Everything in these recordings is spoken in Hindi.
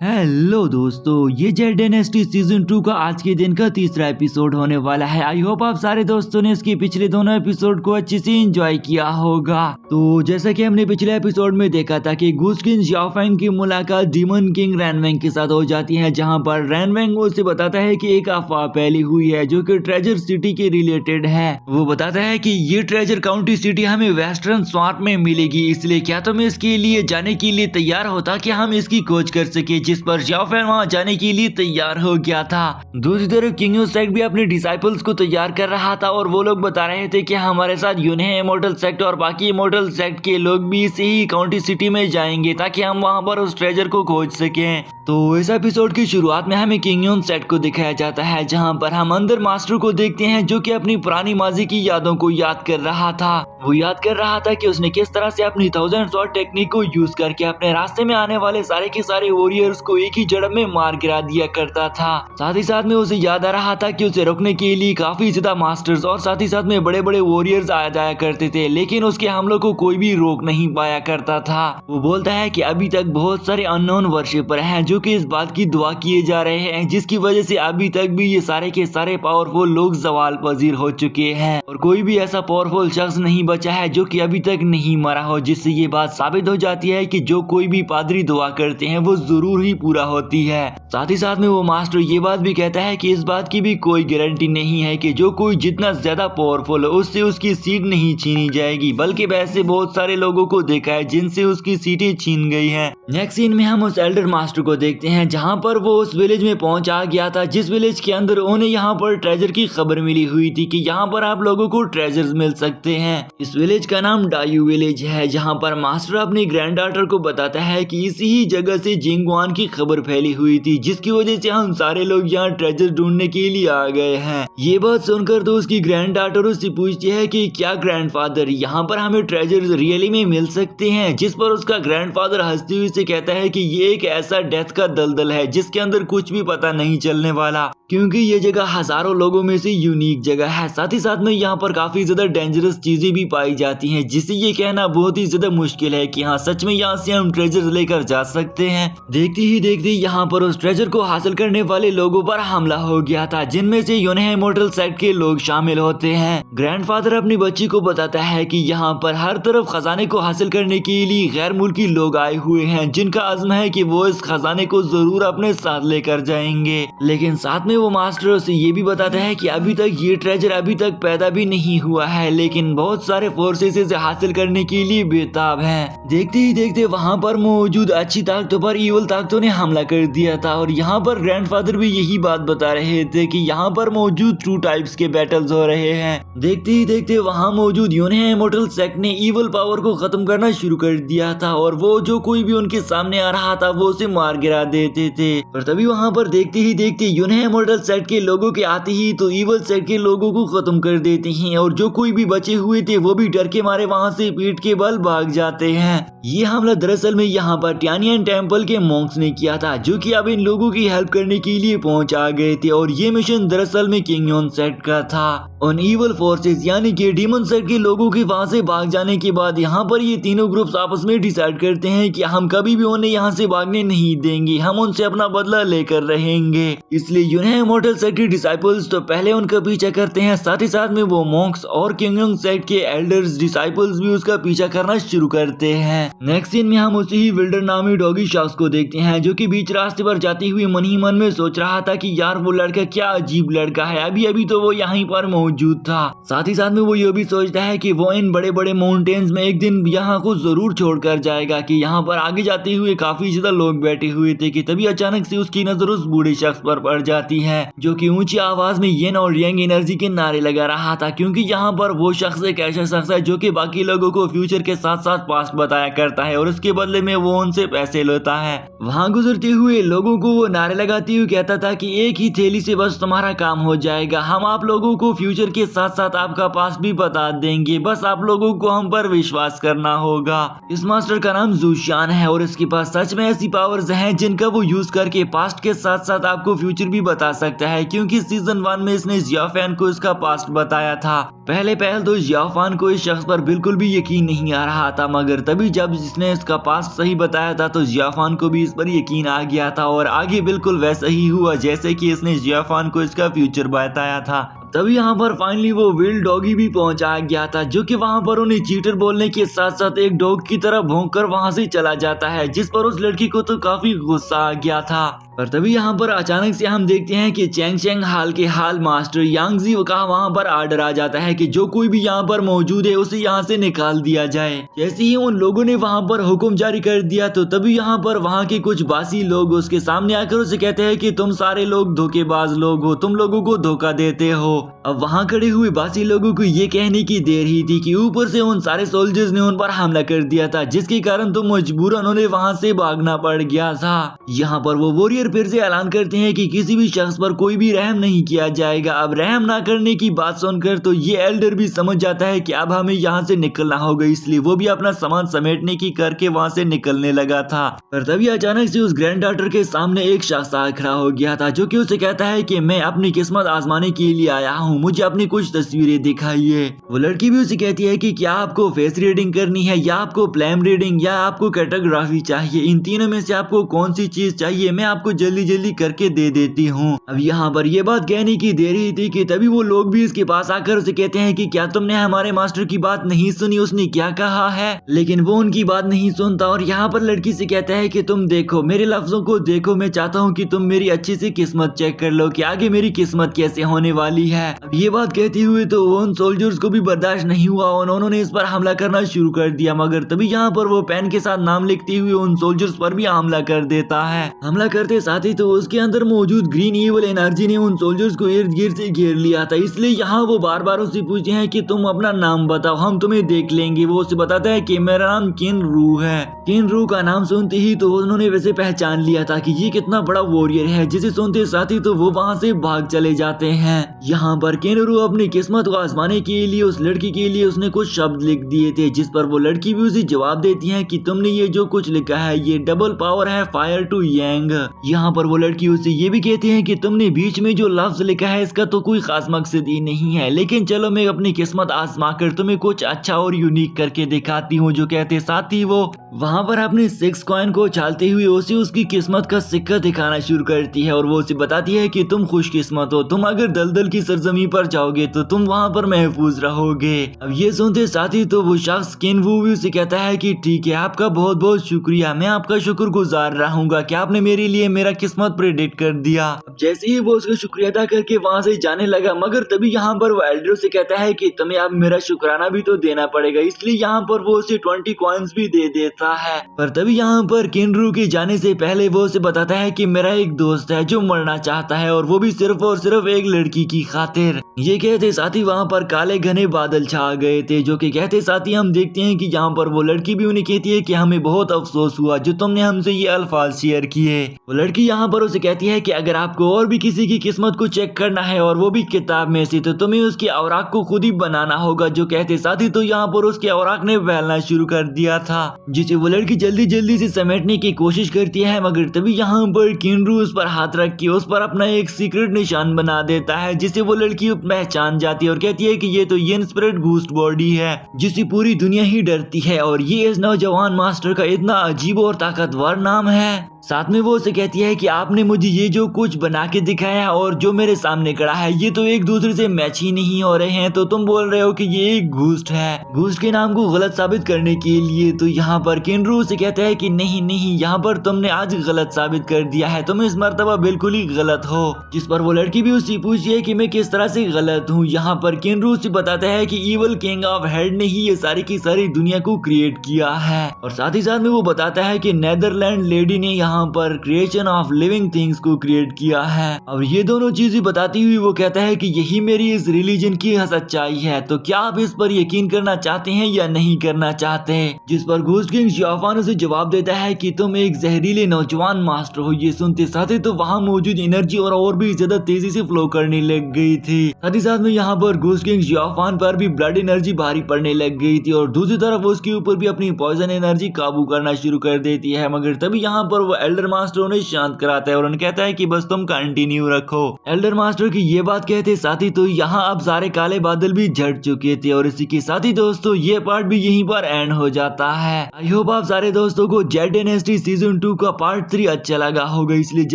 हेलो दोस्तों, ये जेड डायनेस्टी सीजन 2 का आज के दिन का तीसरा एपिसोड होने वाला है। आई होप आप सारे दोस्तों ने इसके पिछले दोनों एपिसोड को अच्छे से एंजॉय किया होगा। तो जैसा कि हमने पिछले एपिसोड में देखा था कि गूस्ट किंग ज़ियाओ फेंग की मुलाकात डीमन किंग रैनवेंग के साथ हो जाती है, जहां पर रैनवेंग उसे बताता है कि एक अफवाह फैली हुई है जो कि ट्रेजर सिटी के रिलेटेड है। वो बताता है कि ये ट्रेजर काउंटी सिटी हमें वेस्टर्न स्वार्प में मिलेगी, इसलिए क्या तुम इसके लिए जाने के लिए तैयार हो ताकि हम इसकी खोज कर सके, जिस पर ज़ियाओ फेंग वहां जाने के लिए तैयार हो गया था। दूसरी तरफ किंग सेक्ट भी अपने डिसाइपल्स को तैयार कर रहा था और वो लोग बता रहे थे कि हमारे साथ यूने इमोर्टल सेक्ट और बाकी इमोर्टल सेक्ट के लोग भी इसी ही काउंटी सिटी में जाएंगे ताकि हम वहां पर उस ट्रेजर को खोज सकें। तो इस एपिसोड की शुरुआत में हमें किंग सेक्ट को दिखाया जाता है, जहां पर हम अंदर मास्टर को देखते हैं जो कि अपनी पुरानी माजी की यादों को याद कर रहा था। वो याद कर रहा था कि उसने किस तरह से अपनी 1000 स्वॉर्ड टेक्निक को यूज करके अपने रास्ते में आने वाले सारे के सारे वॉरियर्स को एक ही झड़प में मार गिरा दिया करता था। साथ ही साथ में उसे याद आ रहा था कि उसे रोकने के लिए काफी ज्यादा मास्टर्स और साथ ही साथ में बड़े बड़े वॉरियर्स आया जाया करते थे, लेकिन उसके हमलों को कोई भी रोक नहीं पाया करता था। वो बोलता है कि अभी तक बहुत सारे अननोन वर्शिपर हैं जो कि इस बात की दुआ किए जा रहे हैं, जिसकी वजह से अभी तक भी ये सारे के सारे पावरफुल लोग जवाल पजीर हो चुके हैं और कोई भी ऐसा पावरफुल शख्स नहीं बचा है जो कि अभी तक नहीं मरा हो, जिससे ये बात साबित हो जाती है कि जो कोई भी पादरी दुआ करते हैं वो जरूर ही पूरा होती है। साथ ही साथ में वो मास्टर ये बात भी कहता है कि इस बात की भी कोई गारंटी नहीं है कि जो कोई जितना ज्यादा पावरफुल हो उससे उसकी सीट नहीं छीनी जाएगी, बल्कि वैसे बहुत सारे लोगों को देखा है जिनसे उसकी सीटें छीन गई हैं। नेक्स्ट सीन में हम उस एल्डर मास्टर को देखते हैं जहां पर वो उस विलेज में पहुंच आ गया था, जिस विलेज के अंदर उन्हें यहाँ पर ट्रेजर की खबर मिली हुई थी कि यहाँ पर आप लोगों को ट्रेजर्स मिल सकते हैं। इस विलेज का नाम डायू विलेज है, जहाँ पर मास्टर अपनी ग्रैंड डॉटर को बताता है कि इसी ही जगह से जिंगवान की खबर फैली हुई थी, जिसकी वजह से हम सारे लोग यहाँ ट्रेजर ढूंढने के लिए आ गए हैं। ये बात सुनकर तो उसकी ग्रैंड डॉटर उससे पूछती है कि क्या ग्रैंडफादर यहाँ पर हमें ट्रेजर रियली में मिल सकते हैं, जिस पर उसका ग्रैंडफादर हंसते हुए से कहता है कि ये एक ऐसा डेथ का दलदल है जिसके अंदर कुछ भी पता नहीं चलने वाला, क्योंकि ये जगह हजारों लोगों में से यूनिक जगह है। साथ ही साथ में यहाँ पर काफी ज्यादा डेंजरस चीजें भी पाई जाती हैं, जिससे ये कहना बहुत ही ज्यादा मुश्किल है कि हाँ सच में यहाँ से हम ट्रेजर लेकर जा सकते हैं। देखते ही देखते यहाँ पर उस ट्रेजर को हासिल करने वाले लोगों पर हमला हो गया था, जिनमें से यूने इमोर्टल सेक्ट के लोग शामिल होते हैं। ग्रैंडफादर अपनी बच्ची को बताता है कि यहाँ पर हर तरफ खजाने को हासिल करने के लिए गैर मुल्की लोग आए हुए हैं, जिनका अज़्म है कि वो इस खजाने को जरूर अपने साथ लेकर जाएंगे। लेकिन साथ में वो मास्टर से ये भी बताता है कि अभी तक ये ट्रेजर अभी तक पैदा भी नहीं हुआ है, लेकिन बहुत सारे फोर्सेस इसे हासिल करने के लिए बेताब हैं। देखते ही देखते वहाँ पर मौजूद अच्छी ताकतों पर इवल ताकतों ने हमला कर दिया था और यहाँ पर ग्रैंडफादर भी यही बात बता रहे थे कि यहाँ पर मौजूद टू टाइप्स के बैटल्स हो रहे हैं। देखते ही देखते वहाँ मौजूद यूने इमोर्टल सेक्ट ने इवल पावर को खत्म करना शुरू कर दिया था और वो जो कोई भी उनके सामने आ रहा था वो उसे मार गिरा देते थे। और तभी वहाँ पर देखते ही देखते यूने इमोर्टल सेक्ट के लोगों के आते ही तो इवल सेक्ट के लोगों को खत्म कर देते हैं और जो कोई भी बचे हुए थे वो भी डर के मारे वहाँ से पीठ के बल भाग जाते हैं। ये हमला दरअसल में यहाँ पर टानियन टेम्पल के मॉन्क्स ने किया था, जो कि अब इन लोगों की हेल्प करने के लिए पहुंच आ गए थे और ये मिशन दरअसल में किंग सेक्ट का था। उन इवल फोर्सेस यानी कि डीमन सेक्ट के लोगों के वहां से भाग जाने के बाद यहाँ पर ये तीनों ग्रुप्स आपस में डिसाइड करते हैं कि हम कभी भी उन्हें यहाँ से भागने नहीं देंगे, हम उनसे अपना बदला लेकर रहेंगे। इसलिए यूने इमोर्टल सेक्ट के डिसाइपल्स तो पहले उनका पीछा करते हैं, साथ ही साथ में वो मॉन्क्स और किंग सेक्ट के एल्डर्स डिसाइपल्स भी उसका पीछा करना शुरू करते हैं। नेक्स्ट सीन में हम उसी ही विल्डर नामी डॉगी शख्स को देखते हैं, जो कि बीच रास्ते पर जाती हुई मन ही मन में सोच रहा था कि यार वो लड़का क्या अजीब लड़का है, अभी अभी तो वो यहीं पर मौजूद था। साथ ही साथ में वो ये भी सोचता है कि वो इन बड़े बड़े माउंटेन्स में एक दिन यहाँ को जरूर छोड़कर जाएगा, कि यहाँ पर आगे जाते हुए काफी ज्यादा लोग बैठे हुए थे कि तभी अचानक से उसकी नजर उस बूढ़े शख्स पर पड़ जाती है, जो कि ऊंची आवाज में येन और यांग एनर्जी के नारे लगा रहा था, क्योंकि यहाँ पर वो शख्स एक ऐसा शख्स है जो कि बाकी लोगों को फ्यूचर के साथ साथ पास्ट बताया करता है और उसके बदले में वो उनसे पैसे लेता है। वहाँ गुजरते हुए लोगों को वो नारे लगाते हुए कहता था कि एक ही थैली से बस तुम्हारा काम हो जाएगा, हम आप लोगों को फ्यूचर के साथ साथ आपका पास्ट भी बता देंगे, बस आप लोगों को हम पर विश्वास करना होगा। इस मास्टर का नाम ज़ूशियान है और इसके पास सच में ऐसी पावर्स हैं जिनका वो यूज करके पास्ट के साथ साथ आपको फ्यूचर भी बता सकता है, क्योंकि सीजन 1 में इसने ज़ियाओ फेंग को इसका पास्ट बताया था। पहले तो ज़ियाओ फेंग को इस शख्स पर बिल्कुल भी यकीन नहीं आ रहा था, मगर तभी जब इसने इसका पास्ट सही बताया था तो ज़ियाओ फेंग को भी इस पर यकीन आ गया था और आगे बिल्कुल वैसा ही हुआ जैसे कि इसने जियाफान को इसका फ्यूचर बताया था। तभी यहाँ पर फाइनली वो विल डॉगी भी पहुंचा गया था, जो कि वहाँ पर उन्हें चीटर बोलने के साथ साथ एक डॉग की तरह भौंककर वहाँ से चला जाता है, जिस पर उस लड़की को तो काफी गुस्सा आ गया था। पर तभी यहाँ पर अचानक से हम देखते हैं कि चैंग चैंग हाल के हाल मास्टर यांगजी का वहाँ पर आर्डर आ जाता है कि जो कोई भी यहाँ पर मौजूद है उसे यहाँ से निकाल दिया जाए। जैसे ही उन लोगों ने वहाँ पर हुक्म जारी कर दिया तो तभी यहाँ पर वहाँ के कुछ बासी लोग उसके सामने आकर उसे कहते हैं कि तुम सारे लोग धोखेबाज लोग हो, तुम लोगों को धोखा देते हो। अब वहाँ खड़े हुए बासी लोगों को ये कहने की देर ही थी कि ऊपर से उन सारे सोल्जर्स ने उन पर हमला कर दिया था, जिसके कारण तो मजबूरन उन्हें वहाँ से भागना पड़ गया था। यहाँ पर वो वॉरियर फिर से ऐलान करते हैं कि किसी भी शख्स पर कोई भी रहम नहीं किया जाएगा। अब रहम ना करने की बात सुनकर तो ये एल्डर भी समझ जाता है कि अब हमें यहाँ से निकलना होगा, इसलिए वो भी अपना सामान समेटने की करके वहाँ से निकलने लगा था। पर तभी अचानक से उस ग्रैंड डॉटर के सामने एक शख्स खड़ा हो गया था, जो कि उसे कहता है कि मैं अपनी किस्मत आजमाने के लिए आया हूँ, मुझे अपनी कुछ तस्वीरें दिखाइए। वो लड़की भी उसे कहती है कि क्या आपको फेस रीडिंग करनी है या आपको प्लैम रीडिंग या आपको कैटाग्राफी चाहिए, इन तीनों में से आपको कौन सी चीज चाहिए, मैं आपको जल्दी जल्दी करके दे देती हूँ। अब यहाँ पर ये बात कहने की देरी थी कि तभी वो लोग भी इसके पास आकर उसे कहते हैं कि क्या तुमने हमारे मास्टर की बात नहीं सुनी, उसने क्या कहा है। लेकिन वो उनकी बात नहीं सुनता और यहाँ पर लड़की से कहता है कि तुम देखो, मेरे लफ्जों को देखो, मैं चाहता हूँ कि तुम मेरी अच्छी सी किस्मत चेक कर लो कि आगे मेरी किस्मत कैसे होने वाली है। अब ये बात कहते हुए तो उन सोल्जर्स को भी बर्दाश्त नहीं हुआ और उन्होंने इस पर हमला करना शुरू कर दिया, मगर तभी यहाँ पर वो पेन के साथ नाम लिखते हुए उन सोल्जर्स पर भी हमला कर देता है। हमला करते साथ ही तो उसके अंदर मौजूद ग्रीन ईवल एनर्जी ने उन सोल्जर्स को इर्द गिर्द से घेर लिया था, इसलिए यहाँ वो बार बार उससे पूछते हैं कि तुम अपना नाम बताओ, हम तुम्हें देख लेंगे। वो उसे बताता है कि मेरा नाम किन रू है। किन रू का नाम सुनते ही तो उन्होंने वैसे पहचान लिया था कि ये कितना बड़ा वॉरियर है, जिसे सुनते साथ ही तो वो वहाँ से भाग चले जाते हैं। यहाँ पर किन रू अपनी किस्मत को आजमाने के लिए उस लड़की के लिए उसने कुछ शब्द लिख दिए थे, जिस पर वो लड़की भी उसे जवाब देती है कि तुमने ये जो कुछ लिखा है ये डबल पावर है फायर टू यांग। यहाँ पर वो लड़की उसे ये भी कहती है कि तुमने बीच में जो लफ्ज लिखा है इसका तो कोई खास मकसद ही नहीं है, लेकिन चलो मैं अपनी किस्मत आजमा कर तुम्हें कुछ अच्छा और यूनिक करके दिखाती हूँ। जो कहते साथ ही वो वहाँ पर अपने 6 कॉइन को उछालते हुए उसे उसकी किस्मत का सिक्का दिखाना शुरू करती है और वो उसे बताती है कि तुम खुशकिस्मत हो, तुम अगर दलदल की सरजमी पर जाओगे तो तुम वहाँ पर महफूज रहोगे। अब ये सुनते साथ ही तो वो शख्स किन वू भी उसे कहता है कि ठीक है, आपका बहुत बहुत शुक्रिया, मैं आपका शुक्रगुजार रहूंगा कि आपने मेरे लिए मेरा किस्मत प्रेडिक्ट कर दिया। अब जैसे ही वो उसका शुक्रिया अदा करके वहाँ से जाने लगा, मगर तभी यहाँ पर वो एल्डर से कहता है कि तुम्हें अब मेरा शुक्राना भी तो देना पड़ेगा, इसलिए यहाँ पर वो उसे 20 कॉइन्स भी दे देता है। पर तभी यहाँ पर किनरू के जाने से पहले वो उसे बताता है कि मेरा एक दोस्त है जो मरना चाहता है और वो भी सिर्फ और सिर्फ एक लड़की की खातिर। ये कहते साथ ही वहाँ पर काले घने बादल छा गए थे, जो कि कहते साथ ही हम देखते हैं कि यहाँ पर वो लड़की भी उन्हें कहती है कि हमें बहुत अफसोस हुआ जो तुमने हमसे ये अल्फाज शेयर किए। वो लड़की यहाँ पर उसे कहती है कि अगर आपको और भी किसी की किस्मत को चेक करना है और वो भी किताब में से, तो तुम्हें उसकी औराक को खुद ही बनाना होगा। जो कहते साथ ही तो यहाँ पर उसके औराक ने फैलना शुरू कर दिया था, जिसे वो लड़की जल्दी जल्दी से समेटने की कोशिश करती है, मगर तभी यहाँ पर किनरू उस पर हाथ रख के उस पर अपना एक सीक्रेट निशान बना देता है, जिसे वो लड़की पहचान जाती है और कहती है कि ये तो ये इंस्पिरेट घोस्ट बॉडी है जिसे पूरी दुनिया ही डरती है और ये इस नौजवान मास्टर का इतना अजीब और ताकतवर नाम है। साथ में वो उसे कहती है कि आपने मुझे ये जो कुछ बना के दिखाया और जो मेरे सामने खड़ा है ये तो एक दूसरे से मैच ही नहीं हो रहे हैं, तो तुम बोल रहे हो कि ये एक घोस्ट है, घोस्ट के नाम को गलत साबित करने के लिए। तो यहाँ पर किनरू से कहता है कि नहीं नहीं, यहाँ पर तुमने आज गलत साबित कर दिया है, तुम इस मर्तबा बिल्कुल ही गलत हो। जिस पर वो लड़की भी उससे पूछती है कि मैं किस तरह से गलत हूँ। यहाँ पर किनरू से बताता है कि इवल किंग ऑफ हेड ने ही ये सारी की सारी दुनिया को क्रिएट किया है और साथ ही साथ में वो बताता है कि नेदरलैंड लेडी ने यहाँ पर क्रिएशन ऑफ लिविंग थिंग्स को क्रिएट किया है। अब ये दोनों चीजें बताती हुई वो कहता है कि यही मेरी इस रिलीजन की सच्चाई है, तो क्या आप इस पर यकीन करना चाहते हैं या नहीं करना चाहते। जिस पर घोस्ट किंग जियाफान उसे जवाब देता है कि तुम एक जहरीले नौजवान मास्टर हो। ये सुनते साथ ही तो वहाँ मौजूद एनर्जी और भी ज्यादा तेजी से फ्लो करने लग गई थी। साथ ही साथ में यहाँ पर घोस्ट किंग जियाफान पर भी ब्लड एनर्जी भारी पड़ने लग गई थी और दूसरी तरफ उसके ऊपर भी अपनी पॉइजन एनर्जी काबू करना शुरू कर देती है। मगर तभी यहाँ पर वो एल्डर मास्टर उन्हें शांत कराता है और उन्हें कहता है कि बस तुम कंटिन्यू रखो। एल्डर मास्टर की ये बात कहते साथ ही तो यहाँ अब सारे काले बादल भी झड़ चुके थे और इसी के साथ ही दोस्तों ये पार्ट भी यहीं पर एंड हो जाता है। आई होप आप सारे दोस्तों को जेड डायनेस्टी सीजन 2 का पार्ट 3 अच्छा लगा होगा, इसलिए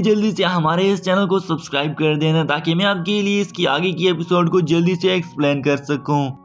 जल्दी से हमारे इस चैनल को सब्सक्राइब कर देना ताकि मैं आपके लिए इसकी आगे की एपिसोड को जल्दी से एक्सप्लेन कर सकूं।